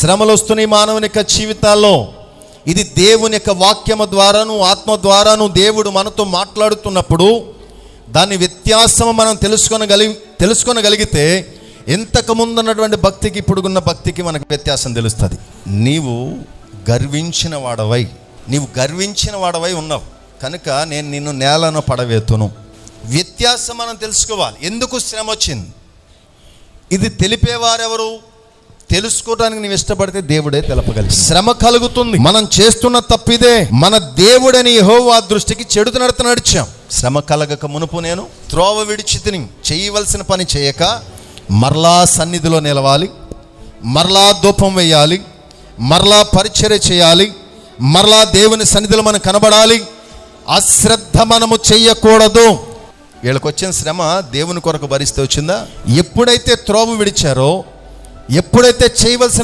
శ్రమలు వస్తున్నాయి మానవుని యొక్క జీవితాల్లో. ఇది దేవుని యొక్క వాక్యము ద్వారాను ఆత్మ ద్వారాను దేవుడు మనతో మాట్లాడుతున్నప్పుడు దాని వ్యత్యాసము మనం తెలుసుకొనగలిగితే ఇంతకు ముందు ఉన్నటువంటి భక్తికి ఇప్పుడున్న భక్తికి మనకు వ్యత్యాసం తెలుస్తుంది. నీవు గర్వించిన వాడవై ఉన్నావు కనుక నేను నిన్ను నేలను పడవేతును. వ్యత్యాసం మనం తెలుసుకోవాలి. ఎందుకు శ్రమ వచ్చింది? ఇది తెలిపేవారెవరు? తెలుసుకోవడానికి నీవు ఇష్టపడితే దేవుడే తెలపగలడు. శ్రమ కలుగుతుంది, మనం చేస్తున్న తప్పిదే. మన దేవుడని యెహోవా దృష్టికి చెడు నడత నడిచాం. శ్రమ కలగక మునుపు నేను త్రోవ విడిచి తిని చేయవలసిన పని చేయక మరలా సన్నిధిలో నిలవాలి, మరలా ధూపం వేయాలి, మరలా పరిచర్య చేయాలి, మరలా దేవుని సన్నిధిలో మనం కనబడాలి. అశ్రద్ధ మనము చెయ్యకూడదు. వీళ్ళకి వచ్చిన శ్రమ దేవుని కొరకు భరిస్తే వచ్చిందా? ఎప్పుడైతే త్రోవ విడిచారో, ఎప్పుడైతే చేయవలసిన